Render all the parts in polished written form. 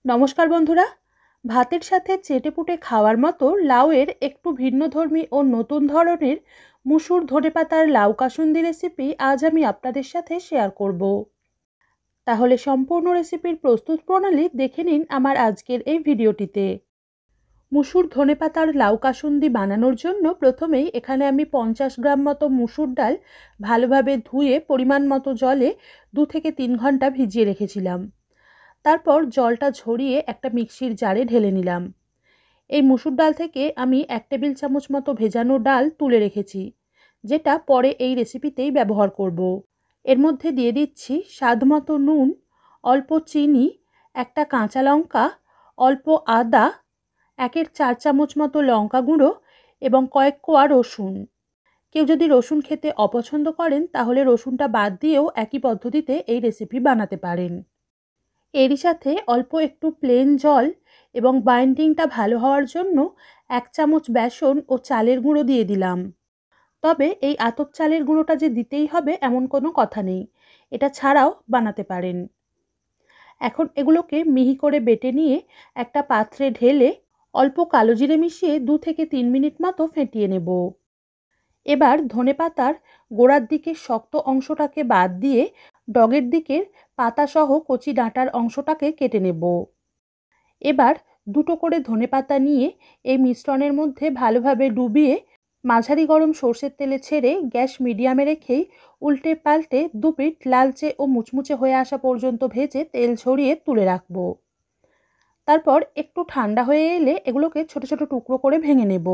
নমস্কার বন্ধুরা, ভাতের সাথে চেটেপুটে খাওয়ার মতো লাউয়ের একটু ভিন্নধর্মী ও নতুন ধরনের মুসুর ধনেপাতার লাউ কাসুন্দি রেসিপি আজ আমি আপনাদের সাথে শেয়ার করব। তাহলে সম্পূর্ণ রেসিপির প্রস্তুত প্রণালী দেখে নিন আমার আজকের এই ভিডিওটিতে। মুসুর ধনেপাতার লাউ কাসুন্দি বানানোর জন্য প্রথমেই এখানে আমি 50 গ্রাম মতো মুসুর ডাল ভালোভাবে ধুয়ে পরিমাণ মতো জলে 2 থেকে 3 ঘন্টা ভিজিয়ে রেখেছিলাম। তারপর জলটা ঝরিয়ে একটা মিক্সির জারে ঢেলে নিলাম। এই মুসুর ডাল থেকে আমি 1 টেবিল চামচ মতো ভেজানো ডাল তুলে রেখেছি, যেটা পরে এই রেসিপিতেই ব্যবহার করব। এর মধ্যে দিয়ে দিচ্ছি স্বাদ মতো নুন, অল্প চিনি, একটা কাঁচা লঙ্কা, অল্প আদা, 1/4 চামচ মতো লঙ্কা গুঁড়ো এবং কয়েক কোয়া রসুন। কেউ যদি রসুন খেতে অপছন্দ করেন তাহলে রসুনটা বাদ দিয়েও একই পদ্ধতিতে এই রেসিপি বানাতে পারেন। এরই সাথে অল্প একটু প্লেন জল এবং বাইন্ডিংটা ভালো হওয়ার জন্য 1 চামচ বেসন ও চালের গুঁড়ো দিয়ে দিলাম। তবে এই আতপ চালের গুঁড়োটা যে দিতেই হবে এমন কোনো কথা নেই, এটা ছাড়াও বানাতে পারেন। এখন এগুলোকে মিহি করে বেটে নিয়ে একটা পাত্রে ঢেলে অল্প কালো জিরে মিশিয়ে 2 থেকে 3 মিনিট মতো ফেটিয়ে নেব। এবার ধনেপাতার গোড়ার দিকের শক্ত অংশটাকে বাদ দিয়ে ডগের দিকের পাতাসহ কচি ডাঁটার অংশটাকে কেটে নেব। এবার দুটো করে ধনেপাতা নিয়ে এই মিশ্রণের মধ্যে ভালোভাবে ডুবিয়ে মাঝারি গরম সর্ষের তেলে ছেড়ে গ্যাস মিডিয়ামে রেখেই উল্টে পাল্টে 2 পিঠ লালচে ও মুচমুচে হয়ে আসা পর্যন্ত ভেজে তেল ঝরিয়ে তুলে রাখব। তারপর একটু ঠান্ডা হয়ে এলে এগুলোকে ছোট ছোট টুকরো করে ভেঙে নেব।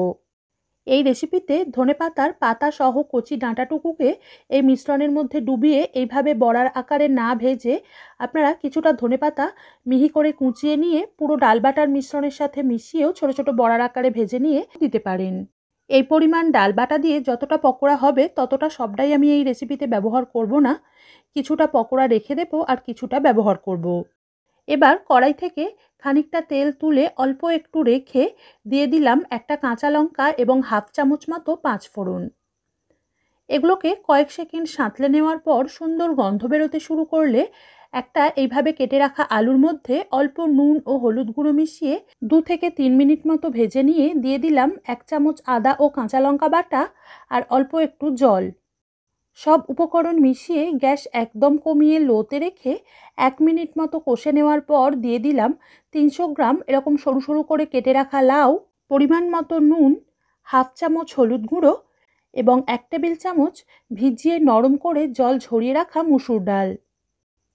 এই রেসিপিতে ধনেপাতার পাতা সহ কচি ডাঁটাটুকুকে এই মিশ্রণের মধ্যে ডুবিয়ে এইভাবে বড়ার আকারে না ভেজে আপনারা কিছুটা ধনেপাতা মিহি করে কুচিয়ে নিয়ে পুরো ডাল বাটার মিশ্রণের সাথে মিশিয়েও ছোট ছোট বড়ার আকারে ভেজে নিয়ে দিতে পারেন। এই পরিমাণ ডাল বাটা দিয়ে যতটা পকোড়া হবে ততটা সবটাই আমি এই রেসিপিতে ব্যবহার করব না, কিছুটা পকোড়া রেখে দেবো আর কিছুটা ব্যবহার করব। এবার কড়াই থেকে খানিকটা তেল তুলে অল্প একটু রেখে দিয়ে দিলাম একটা কাঁচা লঙ্কা এবং 1/2 চামচ মতো 5 ফোড়ন। এগুলোকে কয়েক সেকেন্ড সাঁতলে নেওয়ার পর সুন্দর গন্ধ বেরোতে শুরু করলে একটা এইভাবে কেটে রাখা আলুর মধ্যে অল্প নুন ও হলুদ গুঁড়ো মিশিয়ে 2 থেকে 3 মিনিট মতো ভেজে নিয়ে দিয়ে দিলাম 1 চামচ আদা ও কাঁচা লঙ্কা বাটা আর অল্প একটু জল। সব উপকরণ মিশিয়ে গ্যাস একদম কমিয়ে লোতে রেখে 1 মিনিট মতো কষে নেওয়ার পর দিয়ে দিলাম 300 গ্রাম এরকম সরু সরু করে কেটে রাখা লাউ, পরিমাণ মতো নুন, 1/2 চামচ হলুদ গুঁড়ো এবং 1 টেবিল চামচ ভিজিয়ে নরম করে জল ঝরিয়ে রাখা মুসুর ডাল।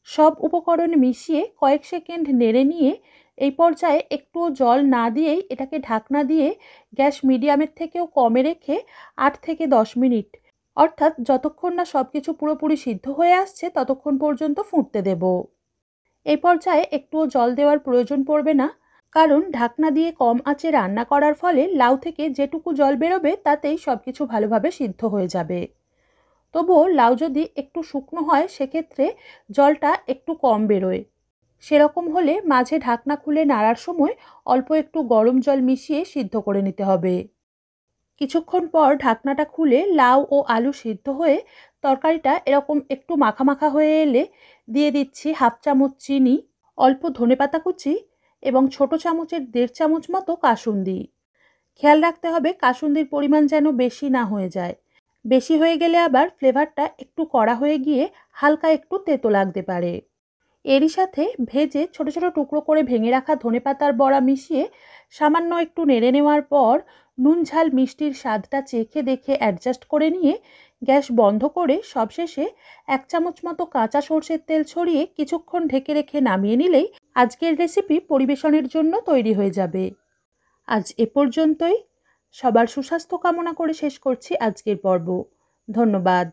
সব উপকরণ মিশিয়ে কয়েক সেকেন্ড নেড়ে নিয়ে এই পর্যায়ে একটুও জল না দিয়েই এটাকে ঢাকনা দিয়ে গ্যাস মিডিয়ামের থেকেও কমে রেখে 8 থেকে 10 মিনিট, অর্থাৎ যতক্ষণ না সব কিছু পুরোপুরি সিদ্ধ হয়ে আসছে ততক্ষণ পর্যন্ত ফুটতে দেব। এই পর্যায়ে একটুও জল দেওয়ার প্রয়োজন পড়বে না, কারণ ঢাকনা দিয়ে কম আঁচে রান্না করার ফলে লাউ থেকে যেটুকু জল বেরোবে তাতেই সব কিছু ভালোভাবে সিদ্ধ হয়ে যাবে। তবুও লাউ যদি একটু শুকনো হয় সেক্ষেত্রে জলটা একটু কম বেরোয়। সেরকম হলে মাঝে ঢাকনা খুলে নাড়ার সময় অল্প একটু গরম জল মিশিয়ে সিদ্ধ করে নিতে হবে। কিছুক্ষণ পর ঢাকনাটা খুলে লাউ ও আলু সিদ্ধ হয়ে তরকারিটা এরকম একটু মাখা মাখা হয়ে এলে দিয়ে দিচ্ছি 1/2 চামচ চিনি, অল্প ধনেপাতা কুচি এবং ছোট চামচের 1.5 চামচ মতো কাসুন্দি। খেয়াল রাখতে হবে কাসুন্দির পরিমাণ যেন বেশি না হয়ে যায়, বেশি হয়ে গেলে আবার ফ্লেভারটা একটু কড়া হয়ে গিয়ে হালকা একটু তেতো লাগতে পারে। এরই সাথে ভেজে ছোট ছোট টুকরো করে ভেঙে রাখা ধনেপাতার বড়া মিশিয়ে সামান্য একটু নেড়ে নেওয়ার পর নুন ঝাল মিষ্টির স্বাদটা চেখে দেখে অ্যাডজাস্ট করে নিয়ে গ্যাস বন্ধ করে সবশেষে 1 চামচ মতো কাঁচা সর্ষের তেল ছড়িয়ে কিছুক্ষণ ঢেকে রেখে নামিয়ে নিলেই আজকের রেসিপি পরিবেশনের জন্য তৈরি হয়ে যাবে। আজ এ পর্যন্তই। সবার সুস্বাস্থ্য কামনা করে শেষ করছি আজকের পর্ব। ধন্যবাদ।